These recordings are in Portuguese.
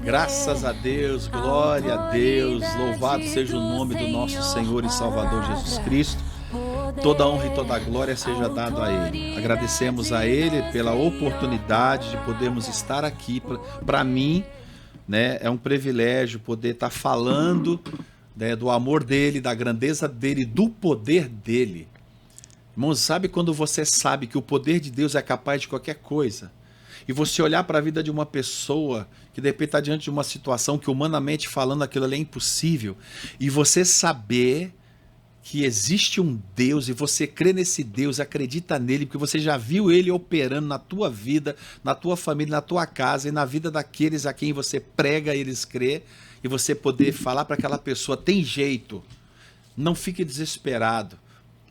Graças a Deus, glória a Deus, louvado seja o nome do nosso Senhor e Salvador Jesus Cristo. Toda honra e toda glória seja dado a Ele. Agradecemos a Ele pela oportunidade de podermos estar aqui. Para mim, né, é um privilégio poder estar falando, né, do amor dEle, da grandeza dEle, do poder dEle. Irmãos, sabe quando você sabe que o poder de Deus é capaz de qualquer coisa? E você olhar para a vida de uma pessoa que de repente está diante de uma situação que humanamente falando aquilo ali é impossível, e você saber que existe um Deus e você crê nesse Deus, acredita nele, porque você já viu ele operando na tua vida, na tua família, na tua casa e na vida daqueles a quem você prega, eles crê, e você poder falar para aquela pessoa, tem jeito, não fique desesperado,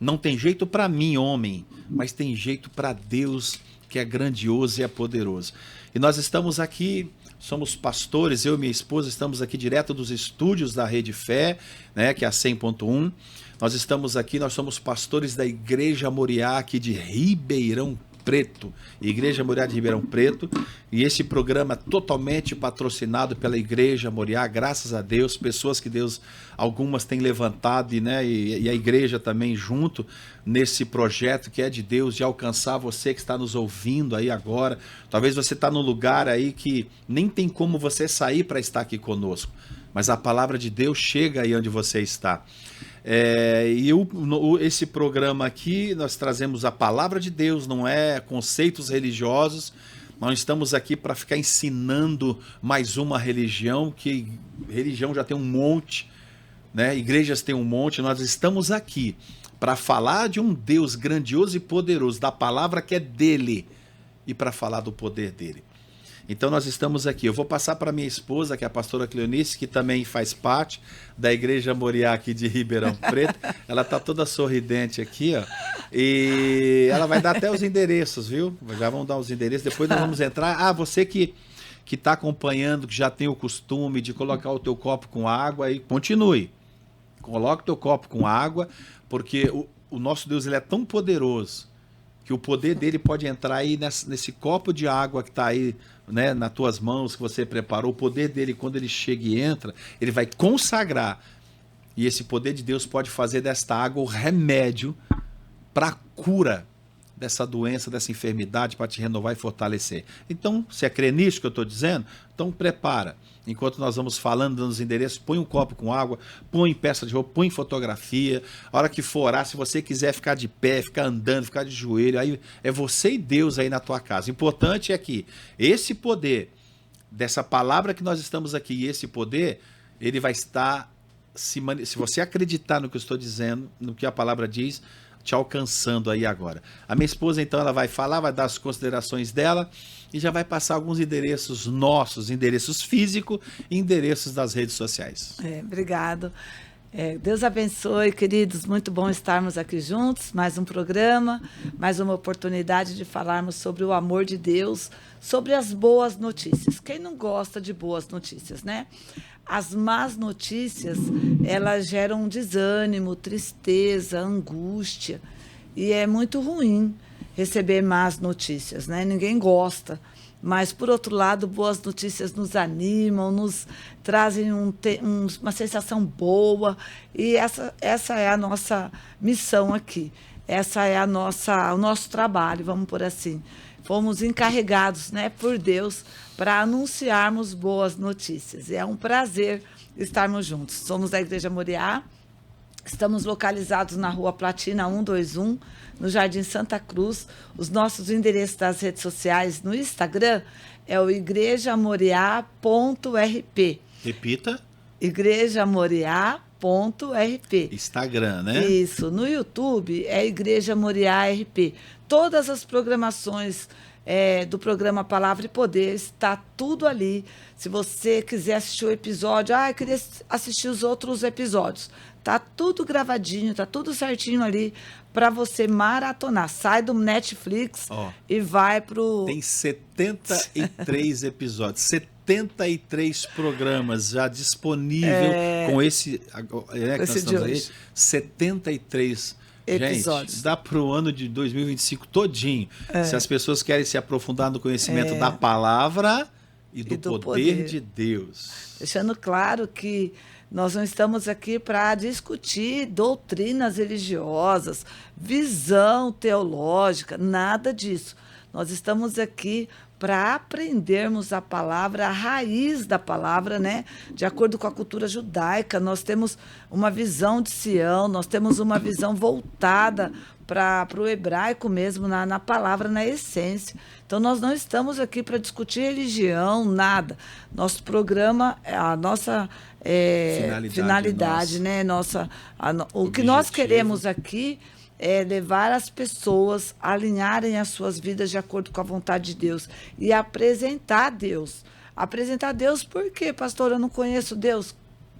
não tem jeito para mim, homem, mas tem jeito para Deus, que é grandioso e é poderoso. E nós estamos aqui, somos pastores, eu e minha esposa estamos aqui direto dos estúdios da Rede Fé, né, que é a 100.1. Nós estamos aqui, nós somos pastores da Igreja Moriá aqui de Ribeirão Preto, Igreja Moriá de Ribeirão Preto, e esse programa é totalmente patrocinado pela Igreja Moriá, graças a Deus, pessoas que Deus, algumas têm levantado, né, e a igreja também junto nesse projeto que é de Deus, de alcançar você que está nos ouvindo aí agora. Talvez você está num lugar aí que nem tem como você sair para estar aqui conosco, mas a palavra de Deus chega aí onde você está. Esse programa aqui, nós trazemos a palavra de Deus, não é conceitos religiosos. Nós estamos aqui para ficar ensinando mais uma religião, que religião já tem um monte, né? Igrejas tem um monte. Nós estamos aqui para falar de um Deus grandioso e poderoso, da palavra que é dele, e para falar do poder dele. Então nós estamos aqui. Eu vou passar para minha esposa, que é a pastora Cleonice, que também faz parte da Igreja Moriá aqui de Ribeirão Preto. Ela está toda sorridente aqui, ó. E ela vai dar até os endereços, viu? Já vão dar os endereços. Depois nós vamos entrar. Ah, você que está acompanhando, que já tem o costume de colocar o teu copo com água, aí continue. Coloque o teu copo com água, porque o nosso Deus, ele é tão poderoso que o poder dele pode entrar aí nesse copo de água que está aí, né, nas tuas mãos, que você preparou. O poder dele, quando ele chega e entra, ele vai consagrar. E esse poder de Deus pode fazer desta água o remédio para a cura dessa doença, dessa enfermidade, para te renovar e fortalecer. Então, se é crer nisso que eu estou dizendo, então prepara. Enquanto nós vamos falando, dando os endereços, põe um copo com água, põe peça de roupa, põe fotografia. A hora que for orar, se você quiser ficar de pé, ficar andando, ficar de joelho, aí é você e Deus aí na tua casa. O importante é que esse poder, dessa palavra que nós estamos aqui, e esse poder, ele vai estar, se você acreditar no que eu estou dizendo, no que a palavra diz, te alcançando aí agora. A minha esposa, então, ela vai falar, vai dar as considerações dela e já vai passar alguns endereços nossos, endereços físicos e endereços das redes sociais. Obrigado. Deus abençoe, queridos. Muito bom estarmos aqui juntos. Mais um programa, mais uma oportunidade de falarmos sobre o amor de Deus, sobre as boas notícias. Quem não gosta de boas notícias, né? As más notícias, elas geram desânimo, tristeza, angústia. E é muito ruim receber más notícias, né? Ninguém gosta. Mas, por outro lado, boas notícias nos animam, nos trazem uma sensação boa. E essa é a nossa missão aqui. Essa é o nosso trabalho, vamos por assim. Fomos encarregados, né, por Deus para anunciarmos boas notícias. E é um prazer estarmos juntos. Somos da Igreja Moriá, estamos localizados na Rua Platina 121, no Jardim Santa Cruz. Os nossos endereços das redes sociais no Instagram é o igrejamoriá.rp. Repita. igrejamoriá.rp. Instagram, né? Isso. No YouTube é Igreja Moriá RP. Todas as programações do programa Palavra e Poder está tudo ali. Se você quiser assistir o episódio, eu queria assistir os outros episódios. Tá tudo gravadinho, tá tudo certinho ali para você maratonar. Sai do Netflix e vai pro... Tem 73 episódios, 73 programas já disponível com esse... que nós estamos aí, 73 episódios. Gente, dá para o ano de 2025 todinho. Se as pessoas querem se aprofundar no conhecimento da palavra, e do poder de Deus. Deixando claro que nós não estamos aqui para discutir doutrinas religiosas, visão teológica, nada disso. Nós estamos aqui para aprendermos a palavra, a raiz da palavra, né? De acordo com a cultura judaica, nós temos uma visão de Sião, nós temos uma visão voltada para o hebraico mesmo, na palavra, na essência. Então, nós não estamos aqui para discutir religião, nada. Nosso programa, a nossa finalidade, né? O que nós queremos aqui é levar as pessoas a alinharem as suas vidas de acordo com a vontade de Deus e apresentar Deus. Apresentar Deus por quê, pastor? Eu não conheço Deus.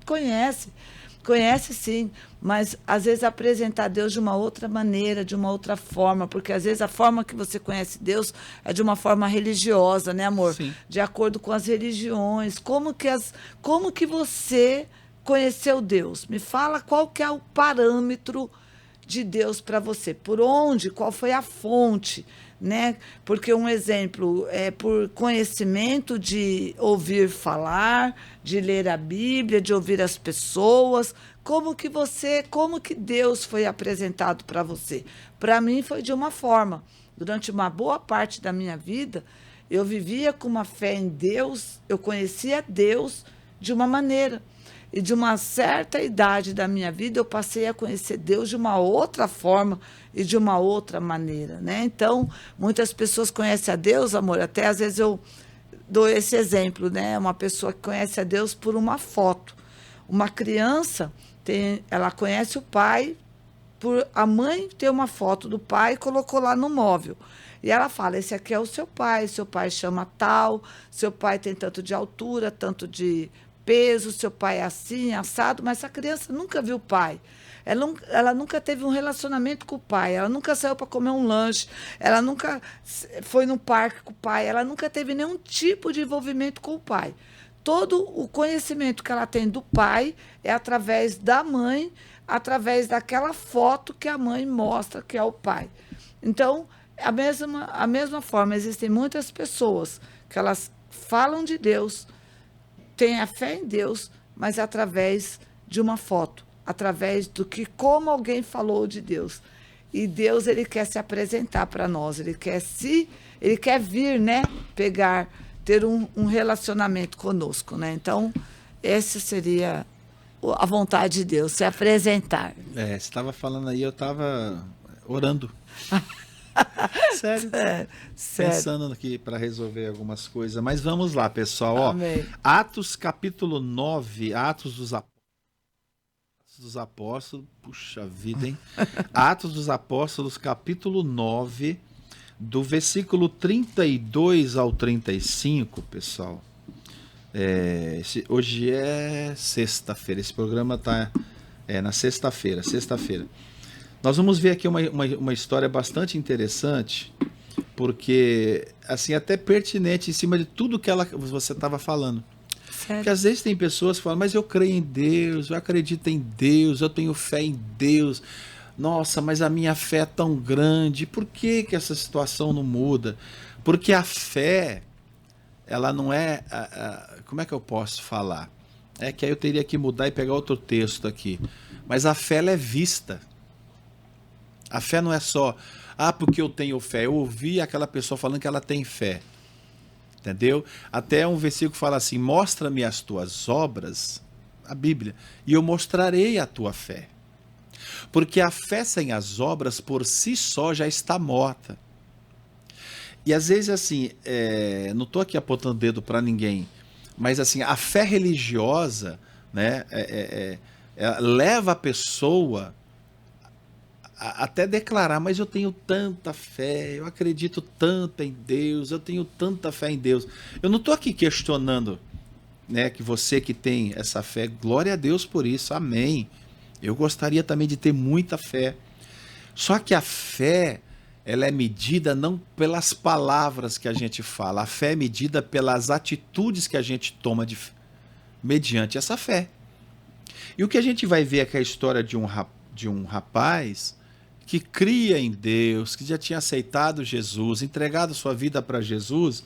Conhece sim, mas às vezes apresentar Deus de uma outra maneira, de uma outra forma, porque às vezes a forma que você conhece Deus é de uma forma religiosa, né, amor? Sim. De acordo com as religiões. Como que você conheceu Deus? Me fala qual que é o parâmetro de Deus para você. Por onde? Qual foi a fonte? Né? Porque um exemplo é por conhecimento de ouvir falar, de ler a Bíblia, de ouvir as pessoas. Como que Deus foi apresentado para você? Para mim foi de uma forma. Durante uma boa parte da minha vida, eu vivia com uma fé em Deus, eu conhecia Deus de uma maneira. E de uma certa idade da minha vida, eu passei a conhecer Deus de uma outra forma e de uma outra maneira, né? Então, muitas pessoas conhecem a Deus, amor, até às vezes eu dou esse exemplo, né? Uma pessoa que conhece a Deus por uma foto. Uma criança, ela conhece o pai, a mãe tem uma foto do pai e colocou lá no móvel. E ela fala, esse aqui é o seu pai chama tal, seu pai tem tanto de altura, tanto de peso, seu pai é assim, assado, mas a criança nunca viu o pai. Ela nunca teve um relacionamento com o pai, ela nunca saiu para comer um lanche, ela nunca foi no parque com o pai, ela nunca teve nenhum tipo de envolvimento com o pai. Todo o conhecimento que ela tem do pai é através da mãe, através daquela foto que a mãe mostra que é o pai. Então, a mesma forma, existem muitas pessoas que elas falam de Deus, têm a fé em Deus, mas através de uma foto, através como alguém falou de Deus. E Deus, ele quer se apresentar para nós, ele quer vir, né, ter um relacionamento conosco, né? Então, essa seria a vontade de Deus, se apresentar. Você estava falando aí, eu estava orando. Sério? Pensando aqui para resolver algumas coisas. Mas vamos lá, pessoal. Ó, Atos capítulo 9, Atos dos Apóstolos. Puxa vida, hein? Atos dos Apóstolos, capítulo 9, do versículo 32 ao 35, pessoal. Hoje é sexta-feira. Esse programa está na sexta-feira. Nós vamos ver aqui uma história bastante interessante, porque, assim, até pertinente em cima de tudo que você estava falando. Sério? Porque às vezes tem pessoas que falam, mas eu creio em Deus, eu acredito em Deus, eu tenho fé em Deus. Nossa, mas a minha fé é tão grande, por que essa situação não muda? Porque a fé, ela não é... como é que eu posso falar? É que aí eu teria que mudar e pegar outro texto aqui. Mas a fé, ela é vista. A fé não é só, porque eu tenho fé. Eu ouvi aquela pessoa falando que ela tem fé. Entendeu? Até um versículo fala assim, mostra-me as tuas obras, a Bíblia, e eu mostrarei a tua fé. Porque a fé sem as obras, por si só, já está morta. E às vezes, assim, não estou aqui apontando o dedo para ninguém, mas assim, a fé religiosa, né, leva a pessoa até declarar, mas eu tenho tanta fé, eu acredito tanto em Deus, eu tenho tanta fé em Deus. Eu não estou aqui questionando, né, que você que tem essa fé, glória a Deus por isso, amém. Eu gostaria também de ter muita fé. Só que a fé, ela é medida não pelas palavras que a gente fala, a fé é medida pelas atitudes que a gente toma mediante essa fé. E o que a gente vai ver aqui é a história de um rapaz que cria em Deus, que já tinha aceitado Jesus, entregado sua vida para Jesus,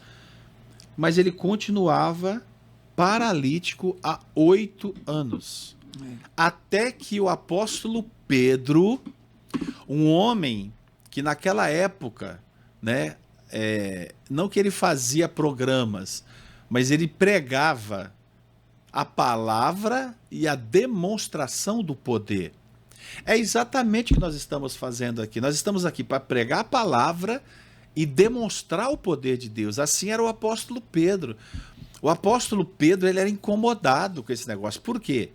mas ele continuava paralítico há 8 anos. Até que o apóstolo Pedro, um homem que naquela época, né, não que ele fazia programas, mas ele pregava a palavra e a demonstração do poder. É exatamente o que nós estamos fazendo aqui. Nós estamos aqui para pregar a palavra e demonstrar o poder de Deus. Assim era o apóstolo Pedro. O apóstolo Pedro, ele era incomodado com esse negócio. Por quê?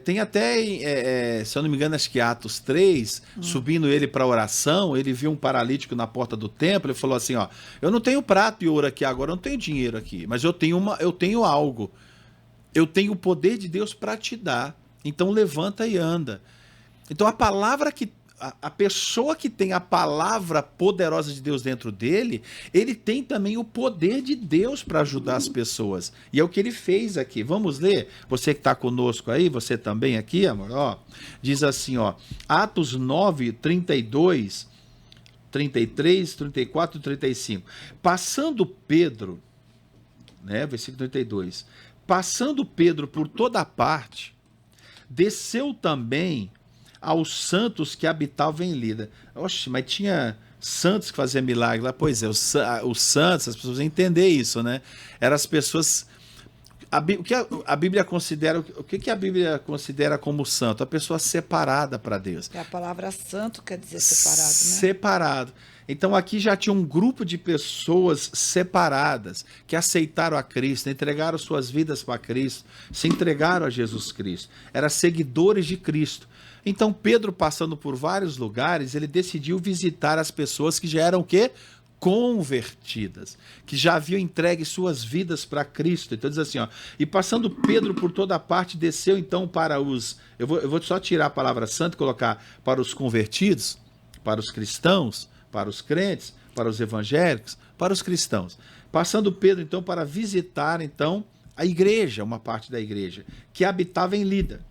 Tem até, se eu não me engano, acho que Atos 3, subindo ele para a oração, ele viu um paralítico na porta do templo, ele falou assim, ó, eu não tenho prata e ouro aqui agora, eu não tenho dinheiro aqui, mas eu tenho algo. Eu tenho o poder de Deus para te dar. Então levanta e anda. Então a palavra que a pessoa que tem a palavra poderosa de Deus dentro dele, ele tem também o poder de Deus para ajudar as pessoas. E é o que ele fez aqui. Vamos ler? Você que está conosco aí, você também aqui, amor, ó, diz assim, ó, Atos 9, 32, 33, 34 e 35. Passando Pedro, né, versículo 32, passando Pedro por toda parte, desceu também aos santos que habitavam em Lida. Oxe, mas tinha santos que faziam milagre lá. Pois é, os santos, as pessoas entender isso, né? Eram as pessoas... O que a Bíblia considera... O que a Bíblia considera como santo? A pessoa separada para Deus. A palavra santo quer dizer separado, né? Separado. Então aqui já tinha um grupo de pessoas separadas que aceitaram a Cristo, entregaram suas vidas para Cristo, se entregaram a Jesus Cristo. Eram seguidores de Cristo. Então Pedro, passando por vários lugares, ele decidiu visitar as pessoas que já eram o quê? Convertidas, que já haviam entregue suas vidas para Cristo. Então diz assim, ó, e passando Pedro por toda parte, desceu então para os... Eu vou só tirar a palavra santo e colocar para os convertidos, para os cristãos, para os crentes, para os evangélicos, para os cristãos. Passando Pedro então para visitar então a igreja, uma parte da igreja, que habitava em Lida.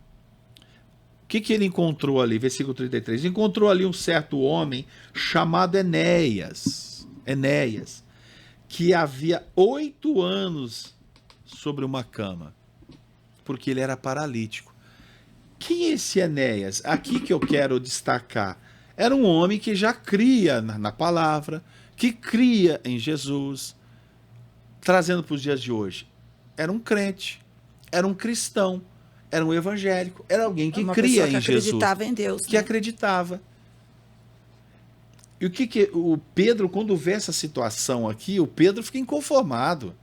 O que ele encontrou ali? Versículo 33. Encontrou ali um certo homem chamado Enéas, que havia 8 anos sobre uma cama, porque ele era paralítico. Quem é esse Enéas? Aqui que eu quero destacar. Era um homem que já cria na palavra, que cria em Jesus, trazendo para os dias de hoje. Era um crente, era um cristão, era um evangélico, era alguém que cria em Jesus. Que acreditava em Deus. Que acreditava. E o que o Pedro, quando vê essa situação aqui, o Pedro fica inconformado.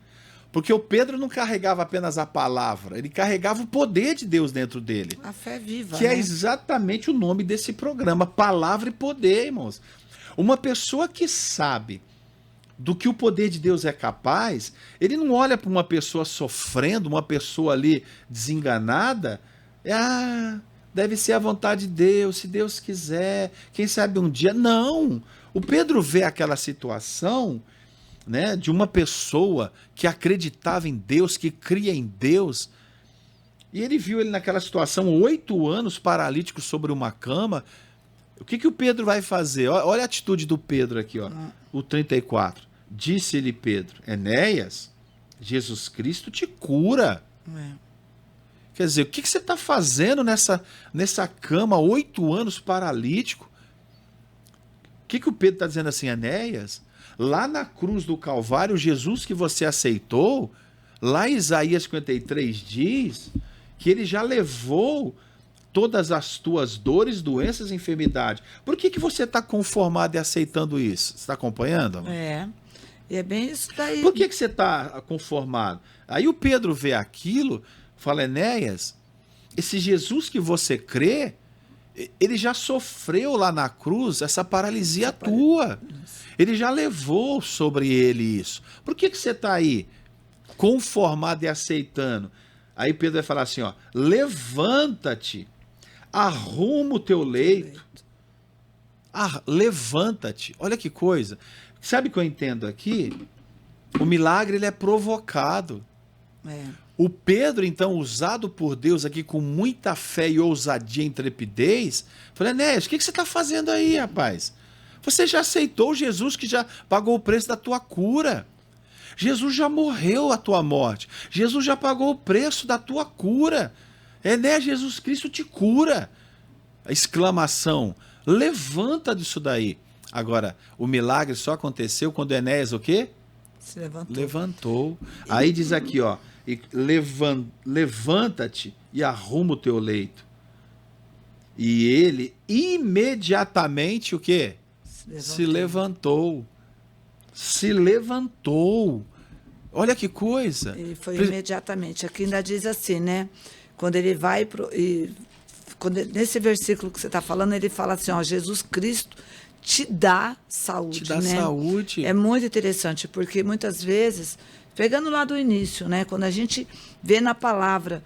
Porque o Pedro não carregava apenas a palavra, ele carregava o poder de Deus dentro dele. A fé viva, que né? é exatamente o nome desse programa, palavra e poder, irmãos. Uma pessoa que sabe do que o poder de Deus é capaz, ele não olha para uma pessoa sofrendo, uma pessoa ali desenganada, deve ser a vontade de Deus, se Deus quiser, quem sabe um dia. Não! O Pedro vê aquela situação, né, de uma pessoa que acreditava em Deus, que cria em Deus, e ele viu ele naquela situação, 8 anos paralítico sobre uma cama. O que o Pedro vai fazer? Olha a atitude do Pedro aqui, ó, o 34. Disse-lhe Pedro, Enéas, Jesus Cristo te cura. Quer dizer, o que você está fazendo nessa cama, 8 anos paralítico? O que o Pedro está dizendo assim, Enéas? Lá na cruz do Calvário, Jesus que você aceitou, lá em Isaías 53 diz que ele já levou todas as tuas dores, doenças e enfermidades. Por que você está conformado e aceitando isso? Você está acompanhando, amor? E é bem isso daí. Por que você está conformado? Aí o Pedro vê aquilo, fala, Enéas, esse Jesus que você crê, ele já sofreu lá na cruz essa paralisia tua. Ele já levou sobre ele isso. Por que você está aí conformado e aceitando? Aí Pedro vai falar assim, ó, levanta-te, arruma o teu leito. Levanta-te. Olha que coisa. Sabe o que eu entendo aqui? O milagre ele é provocado. O Pedro, então, usado por Deus aqui com muita fé e ousadia e intrepidez, falou, Enéas, o que você está fazendo aí, rapaz? Você já aceitou Jesus que já pagou o preço da tua cura. Jesus já morreu a tua morte. Jesus já pagou o preço da tua cura. Enéas, Jesus Cristo te cura. A exclamação. Levanta disso daí. Agora, o milagre só aconteceu quando Enéas o quê? Se levantou. Levantou. Aí diz aqui, ó. Levanta-te e arruma o teu leito. E ele imediatamente o quê? Se levantou. Se levantou. Olha que coisa. E foi imediatamente. Aqui ainda diz assim, né? Quando ele vai nesse versículo que você está falando, ele fala assim, ó, Jesus Cristo te dá saúde. Te dá, né? saúde. É muito interessante, porque muitas vezes, pegando lá do início, né? Quando a gente vê na palavra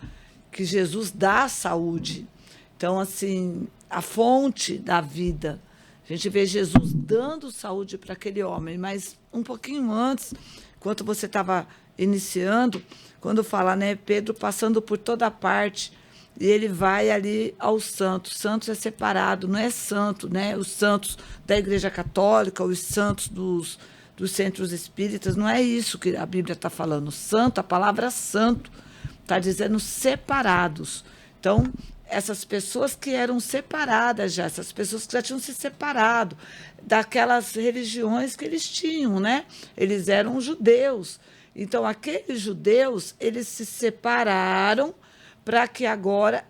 que Jesus dá saúde, então, assim, a fonte da vida, a gente vê Jesus dando saúde para aquele homem, mas um pouquinho antes, enquanto você estava iniciando, quando fala, né, Pedro passando por toda parte, e ele vai ali aos santos. Santos é separado, não é santo, né? Os santos da Igreja Católica, os santos dos centros espíritas, não é isso que a Bíblia está falando. Santo, a palavra santo, está dizendo separados. Então, essas pessoas que eram separadas já, essas pessoas que já tinham se separado daquelas religiões que eles tinham, né? Eles eram judeus. Então, aqueles judeus, eles se separaram para que agora,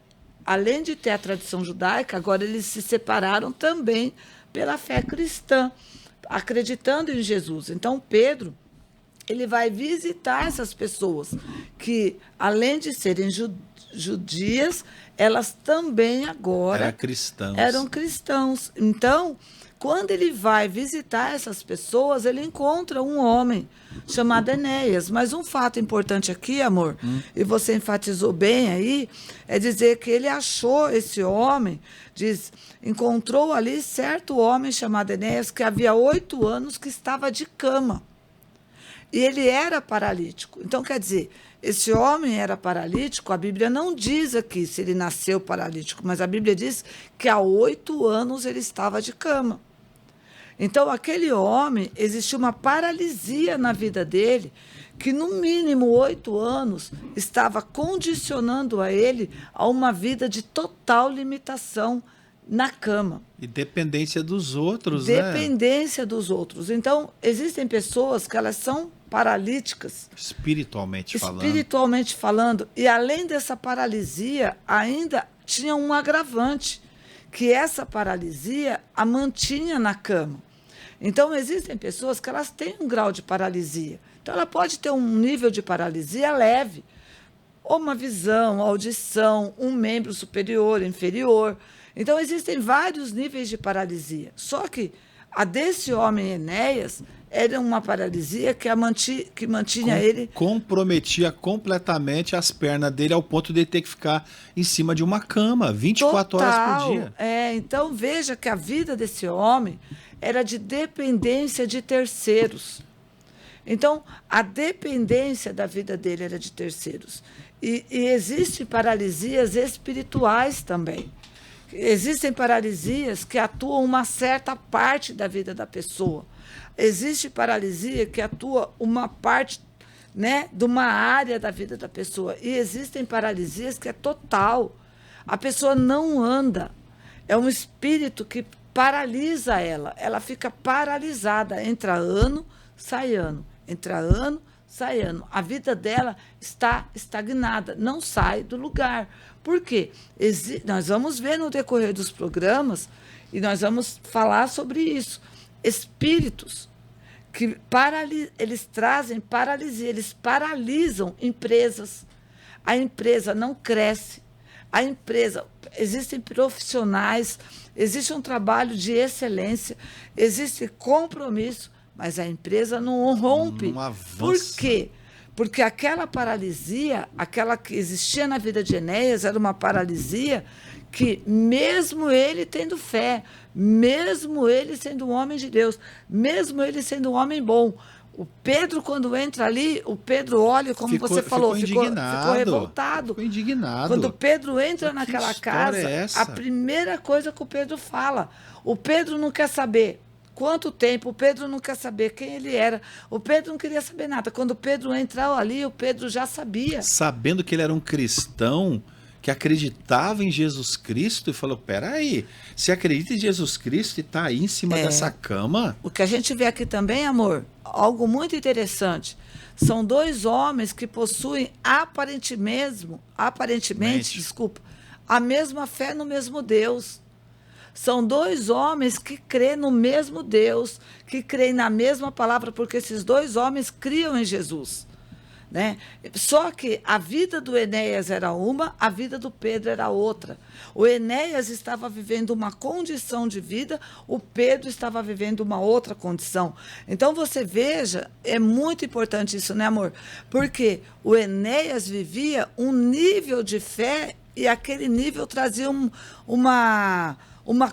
além de ter a tradição judaica, agora eles se separaram também pela fé cristã, acreditando em Jesus. Então, Pedro, ele vai visitar essas pessoas que, além de serem judias, elas também agora eram cristãos. Então, quando ele vai visitar essas pessoas, ele encontra um homem chamado Enéas. Mas um fato importante aqui, amor, e você enfatizou bem aí, é dizer que ele achou esse homem, encontrou ali certo homem chamado Enéas, que havia 8 anos que estava de cama. E ele era paralítico. Então, quer dizer, esse homem era paralítico, a Bíblia não diz aqui se ele nasceu paralítico, mas a Bíblia diz que há 8 anos ele estava de cama. Então, aquele homem, existia uma paralisia na vida dele, que no mínimo 8 anos estava condicionando a ele a uma vida de total limitação na cama. E dependência dos outros, Dependência dos outros. Então, existem pessoas que elas são paralíticas. Espiritualmente falando. E além dessa paralisia, ainda tinha um agravante, que essa paralisia a mantinha na cama. Então, existem pessoas que elas têm um grau de paralisia. Então, ela pode ter um nível de paralisia leve, ou uma visão, audição, um membro superior, inferior. Então, existem vários níveis de paralisia. Só que a desse homem Enéas era uma paralisia que mantinha ele... Comprometia completamente as pernas dele ao ponto de ele ter que ficar em cima de uma cama 24 horas por dia. Então, veja que a vida desse homem era de dependência de terceiros. Então, a dependência da vida dele era de terceiros. E existem paralisias espirituais também. Existem paralisias que atuam uma certa parte da vida da pessoa. Existe paralisia que atua uma parte, né, de uma área da vida da pessoa. E existem paralisias que é total. A pessoa não anda. É um espírito que paralisa ela. Ela fica paralisada. Entra ano, sai ano. Entra ano, sai ano. A vida dela está estagnada. Não sai do lugar. Por quê? Nós vamos ver no decorrer dos programas e nós vamos falar sobre isso. Espíritos que eles trazem paralisia, eles paralisam empresas. A empresa não cresce. Existem profissionais, existe um trabalho de excelência, existe compromisso, mas a empresa não rompe. Não avança. Por quê? Porque aquela paralisia, aquela que existia na vida de Enéas, era uma paralisia que, mesmo ele tendo fé, mesmo ele sendo um homem de Deus, mesmo ele sendo um homem bom, o Pedro, quando entra ali, o Pedro olha, como você falou, ficou revoltado. Ficou indignado. Quando o Pedro entra naquela casa, a primeira coisa que o Pedro fala, o Pedro não quer saber Quanto tempo? O Pedro não quer saber quem ele era. O Pedro não queria saber nada. Quando o Pedro entrou ali, o Pedro já sabia. Sabendo que ele era um cristão que acreditava em Jesus Cristo e falou, peraí, se acredita em Jesus Cristo e está aí em cima dessa cama? O que a gente vê aqui também, amor, algo muito interessante. São dois homens que possuem aparentemente, desculpa, a mesma fé no mesmo Deus. São dois homens que creem no mesmo Deus, que creem na mesma palavra, porque esses dois homens criam em Jesus. Né? Só que a vida do Enéas era uma, a vida do Pedro era outra. O Enéas estava vivendo uma condição de vida, o Pedro estava vivendo uma outra condição. Então você veja, é muito importante isso, né, amor? Porque o Enéas vivia um nível de fé e aquele nível trazia uma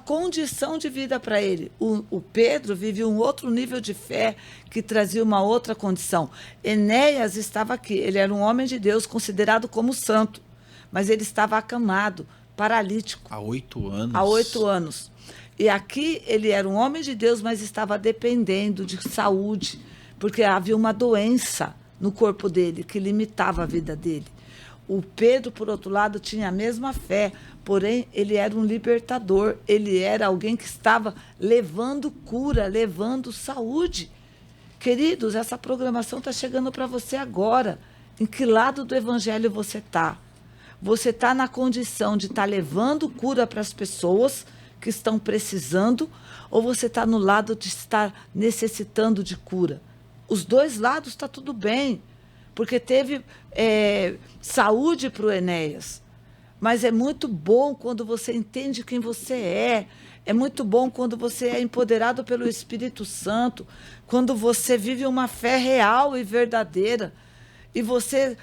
condição de vida para ele. O Pedro vivia um outro nível de fé que trazia uma outra condição. Enéas estava aqui, ele era um homem de Deus considerado como santo, mas ele estava acamado, paralítico. Há 8 anos. Há 8 anos. E aqui ele era um homem de Deus, mas estava dependendo de saúde, porque havia uma doença no corpo dele que limitava a vida dele. O Pedro, por outro lado, tinha a mesma fé, porém, ele era um libertador, ele era alguém que estava levando cura, levando saúde. Queridos, essa programação está chegando para você agora. Em que lado do evangelho você está? Você está na condição de estar levando cura para as pessoas que estão precisando, ou você está no lado de estar necessitando de cura? Os dois lados está tudo bem, porque teve saúde para o Enéas. Mas é muito bom quando você entende quem você é. É muito bom quando você é empoderado pelo Espírito Santo, quando você vive uma fé real e verdadeira. E você,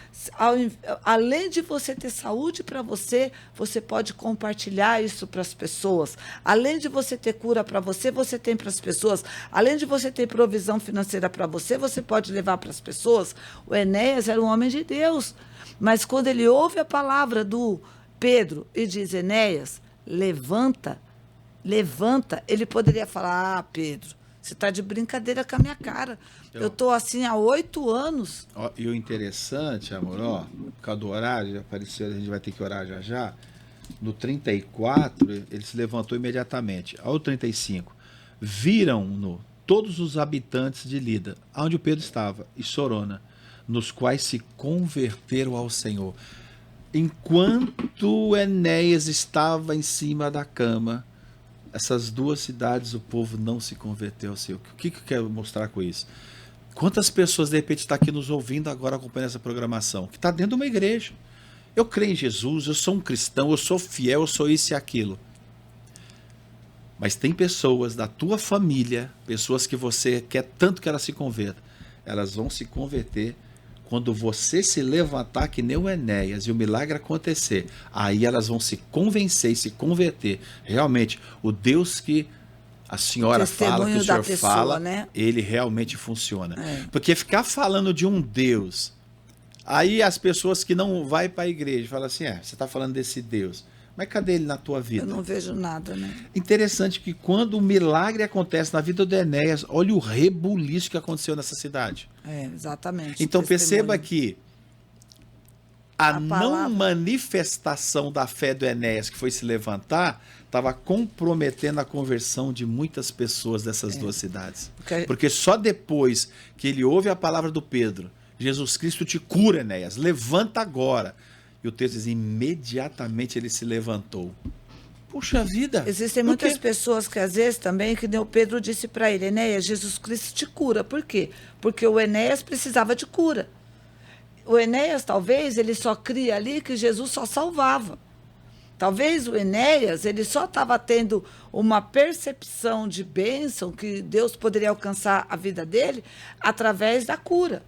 além de você ter saúde para você, você pode compartilhar isso para as pessoas. Além de você ter cura para você, você tem para as pessoas. Além de você ter provisão financeira para você, você pode levar para as pessoas. O Enéas era um homem de Deus. Mas quando ele ouve a palavra do Pedro e diz, Enéas, levanta, ele poderia falar, Pedro, você está de brincadeira com a minha cara. Eu estou assim há 8 anos. Ó, e o interessante, amor, por causa do horário, já apareceu, a gente vai ter que orar já já. No 34, ele se levantou imediatamente. Ao 35, viram-no todos os habitantes de Lida, onde o Pedro estava, e Sorona, nos quais se converteram ao Senhor. Enquanto Enéas estava em cima da cama, essas 2 cidades, o povo não se converteu ao Senhor. O que eu quero mostrar com isso? Quantas pessoas, de repente, estão aqui nos ouvindo agora, acompanhando essa programação, que está dentro de uma igreja. Eu creio em Jesus, eu sou um cristão, eu sou fiel, eu sou isso e aquilo. Mas tem pessoas da tua família, pessoas que você quer tanto que elas se convertam. Elas vão se converter quando você se levantar que nem o Enéas e o milagre acontecer. Aí elas vão se convencer e se converter. Realmente, o Deus que a senhora fala, que o senhor fala, né? Ele realmente funciona. Porque ficar falando de um Deus, aí as pessoas que não vai para a igreja falam assim, você está falando desse Deus, mas cadê ele na tua vida? Eu não vejo nada, né? Interessante que quando o milagre acontece na vida do Enéas, olha o rebuliço que aconteceu nessa cidade. Exatamente. Então perceba que a não manifestação da fé do Enéas, que foi se levantar, estava comprometendo a conversão de muitas pessoas dessas 2 cidades. Porque só depois que ele ouve a palavra do Pedro, Jesus Cristo te cura, Enéas, levanta agora. E o texto diz, imediatamente ele se levantou. Puxa vida! Existem muitas pessoas que às vezes também, que nem o Pedro disse para ele, Enéas, Jesus Cristo te cura. Por quê? Porque o Enéas precisava de cura. O Enéas, talvez, ele só cria ali que Jesus só salvava. Talvez o Enéas, ele só estava tendo uma percepção de bênção, que Deus poderia alcançar a vida dele através da cura.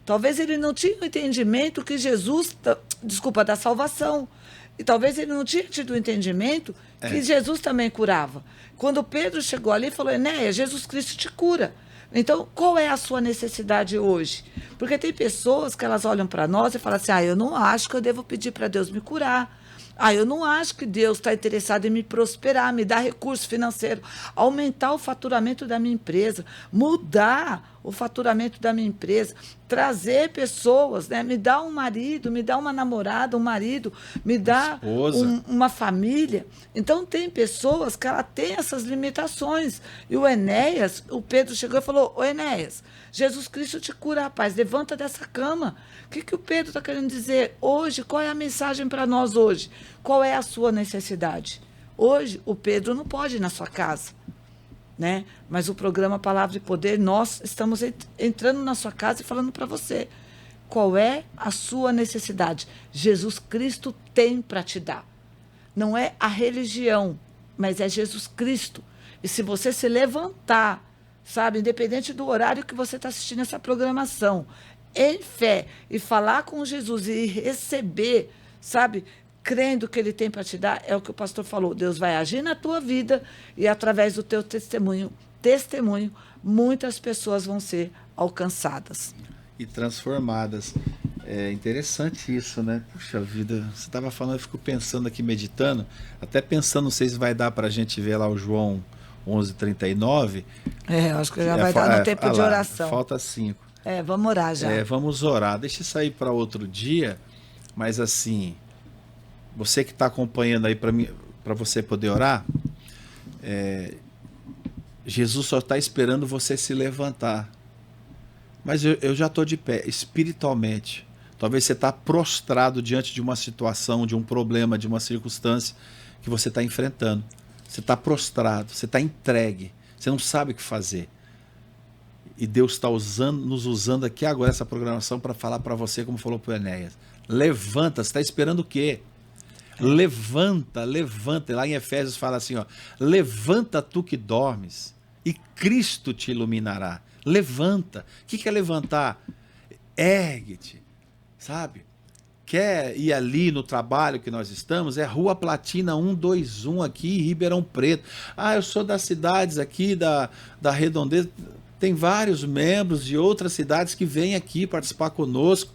Talvez ele não tinha o entendimento que Jesus, da salvação. E talvez ele não tinha tido o entendimento que Jesus também curava. Quando Pedro chegou ali, falou, Enéas, Jesus Cristo te cura. Então, qual é a sua necessidade hoje? Porque tem pessoas que elas olham para nós e falam assim, eu não acho que eu devo pedir para Deus me curar. Eu não acho que Deus está interessado em me prosperar, me dar recurso financeiro, aumentar o faturamento da minha empresa, mudar o faturamento da minha empresa, trazer pessoas, né? Me dá um marido, me dá uma namorada, um marido, me dá uma família. Então, tem pessoas que ela tem essas limitações. E o Enéas, o Pedro chegou e falou, ô Enéas, Jesus Cristo te cura, rapaz, levanta dessa cama. O que o Pedro está querendo dizer hoje? Qual é a mensagem para nós hoje? Qual é a sua necessidade? Hoje, o Pedro não pode ir na sua casa, né? Mas o programa Palavra de Poder, nós estamos entrando na sua casa e falando para você. Qual é a sua necessidade? Jesus Cristo tem para te dar. Não é a religião, mas é Jesus Cristo. E se você se levantar, sabe, independente do horário que você está assistindo essa programação, em fé, e falar com Jesus e receber, sabe, crendo que Ele tem para te dar, é o que o pastor falou. Deus vai agir na tua vida e através do teu testemunho, muitas pessoas vão ser alcançadas. E transformadas. É interessante isso, né? Puxa vida, você estava falando, eu fico pensando aqui, meditando, até pensando, não sei se vai dar para a gente ver lá o João 11:39. Eu acho que já vai dar no tempo de oração. Falta 5. Vamos orar já. Vamos orar. Deixa isso aí para outro dia, mas assim, você que está acompanhando aí para você poder orar, Jesus só está esperando você se levantar. Mas eu já estou de pé, espiritualmente. Talvez você está prostrado diante de uma situação, de um problema, de uma circunstância que você está enfrentando. Você está prostrado, você está entregue, você não sabe o que fazer. E Deus está nos usando aqui agora essa programação para falar para você, como falou para o Enéas. Levanta, você está esperando o quê? Levanta. Lá em Efésios fala assim, levanta tu que dormes e Cristo te iluminará. Levanta. O que é levantar? Ergue-te, sabe? Quer ir ali no trabalho que nós estamos? É Rua Platina 121 aqui em Ribeirão Preto. Eu sou das cidades aqui da Redondeza. Tem vários membros de outras cidades que vêm aqui participar conosco.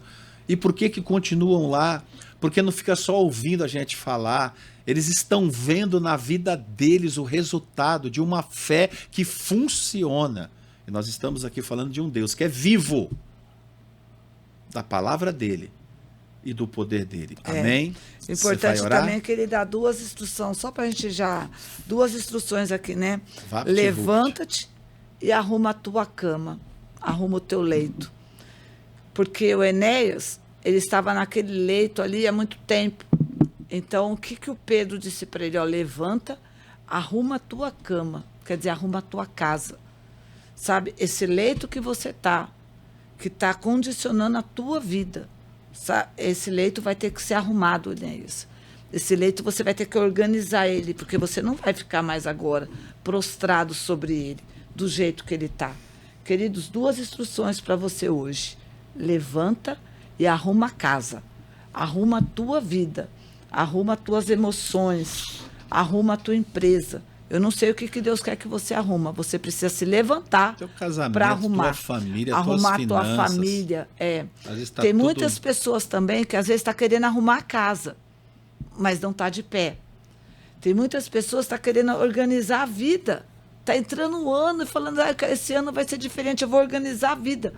E por que continuam lá? Porque não fica só ouvindo a gente falar. Eles estão vendo na vida deles o resultado de uma fé que funciona. E nós estamos aqui falando de um Deus que é vivo, da palavra dele e do poder dele. Amém? Importante também que ele dá 2 instruções, só para a gente já... 2 instruções aqui, né? Levanta-te e arruma a tua cama, arruma o teu leito. Porque o Enéas, ele estava naquele leito ali há muito tempo. Então, o que o Pedro disse para ele? Levanta, arruma a tua cama, quer dizer, arruma a tua casa. Sabe, esse leito que você está, que está condicionando a tua vida, sabe? Esse leito vai ter que ser arrumado, Enéas. Esse leito você vai ter que organizar ele, porque você não vai ficar mais agora prostrado sobre ele, do jeito que ele está. Queridos, 2 instruções para você hoje. Levanta e arruma a casa. Arruma a tua vida. Arruma as tuas emoções. Arruma a tua empresa. Eu não sei o que Deus quer que você arruma. Você precisa se levantar para arrumar. Tua família, arrumar tuas tua finanças. Família. Tem muitas pessoas também que às vezes estão querendo arrumar a casa, mas não está de pé. Tem muitas pessoas que estão querendo organizar a vida. Está entrando um ano e falando, esse ano vai ser diferente, eu vou organizar a vida.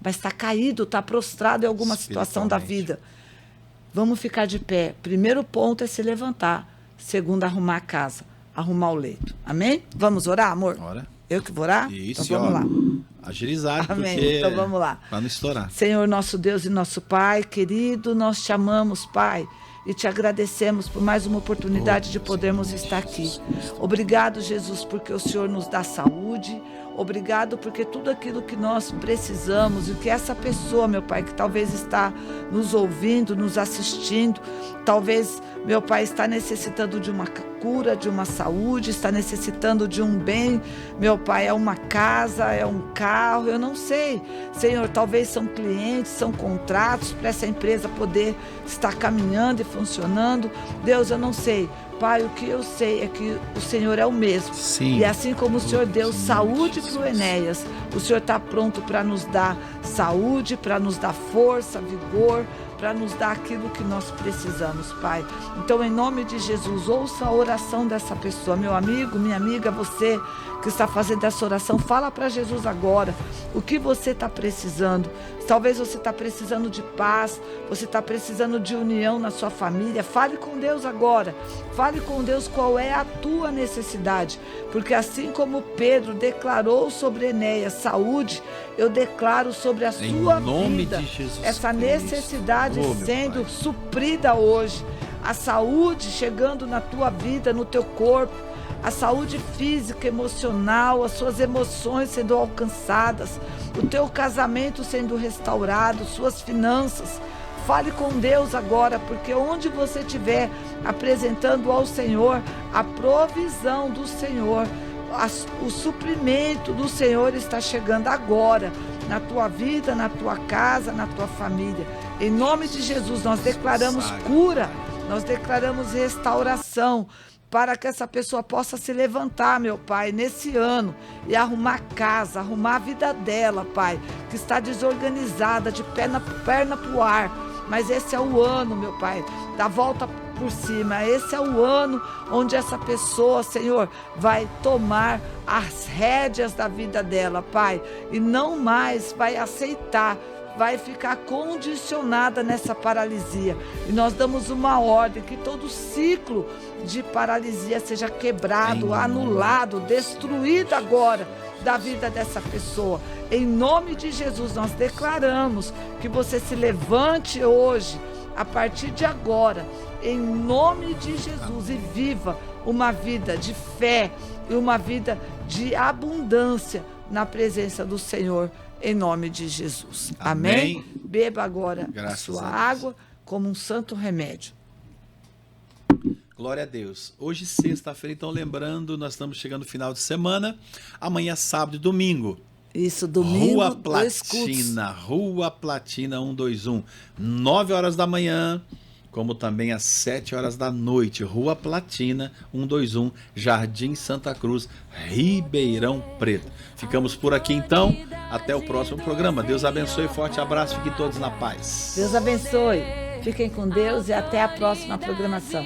Mas está caído, está prostrado em alguma situação da vida. Vamos ficar de pé. Primeiro ponto é se levantar. Segundo, arrumar a casa, arrumar o leito. Amém? Vamos orar, amor? Ora. Eu que vou orar? Isso, então vamos lá. Agilizado, Amém. porque... Então vamos lá. Para não estourar. Senhor, nosso Deus e nosso Pai, querido, nós te amamos, Pai. E te agradecemos por mais uma oportunidade de podermos estar aqui. Obrigado, Jesus, porque o Senhor nos dá saúde. Obrigado porque tudo aquilo que nós precisamos e que essa pessoa, meu Pai, que talvez está nos ouvindo, nos assistindo, talvez, meu Pai, está necessitando de uma cura, de uma saúde, está necessitando de um bem, meu Pai, é uma casa, é um carro, eu não sei. Senhor, talvez são clientes, são contratos para essa empresa poder estar caminhando e funcionando. Deus, eu não sei. Pai, o que eu sei é que o Senhor é o mesmo. Sim. E assim como o Senhor deu saúde para o Enéas, o Senhor está pronto para nos dar saúde, para nos dar força, vigor, para nos dar aquilo que nós precisamos, Pai. Então, em nome de Jesus, ouça a oração dessa pessoa. Meu amigo, minha amiga, você que está fazendo essa oração, fala para Jesus agora o que você está precisando. Talvez você está precisando de paz, você está precisando de união na sua família. Fale com Deus agora. Fale com Deus qual é a tua necessidade. Porque assim como Pedro declarou sobre Enéas saúde, eu declaro sobre a sua vida essa necessidade sendo suprida hoje. A saúde chegando na tua vida, no teu corpo. A saúde física, emocional, as suas emoções sendo alcançadas, o teu casamento sendo restaurado, suas finanças. Fale com Deus agora, porque onde você estiver apresentando ao Senhor a provisão do Senhor, o suprimento do Senhor está chegando agora na tua vida, na tua casa, na tua família. Em nome de Jesus, nós declaramos cura, nós declaramos restauração, para que essa pessoa possa se levantar, meu Pai, nesse ano e arrumar casa, arrumar a vida dela, Pai, que está desorganizada, de perna pro ar. Mas esse é o ano, meu Pai, da volta por cima. Esse é o ano onde essa pessoa, Senhor, vai tomar as rédeas da vida dela, Pai, e não mais vai aceitar, vai ficar condicionada nessa paralisia. E nós damos uma ordem que todo ciclo de paralisia seja quebrado, anulado, destruído agora da vida dessa pessoa. Em nome de Jesus, nós declaramos que você se levante hoje, a partir de agora, em nome de Jesus, e viva uma vida de fé e uma vida de abundância na presença do Senhor, em nome de Jesus. Amém? Beba agora a sua água como um santo remédio. Glória a Deus. Hoje, sexta-feira, então, lembrando, nós estamos chegando no final de semana. Amanhã, sábado e domingo. Isso, domingo, Rua Platina, Rua Platina 121, 9 horas da manhã, como também às 7 horas da noite. Rua Platina 121, Jardim Santa Cruz, Ribeirão Preto. Ficamos por aqui, então. Até o próximo programa. Deus abençoe. Forte abraço. Fiquem todos na paz. Deus abençoe. Fiquem com Deus e até a próxima programação.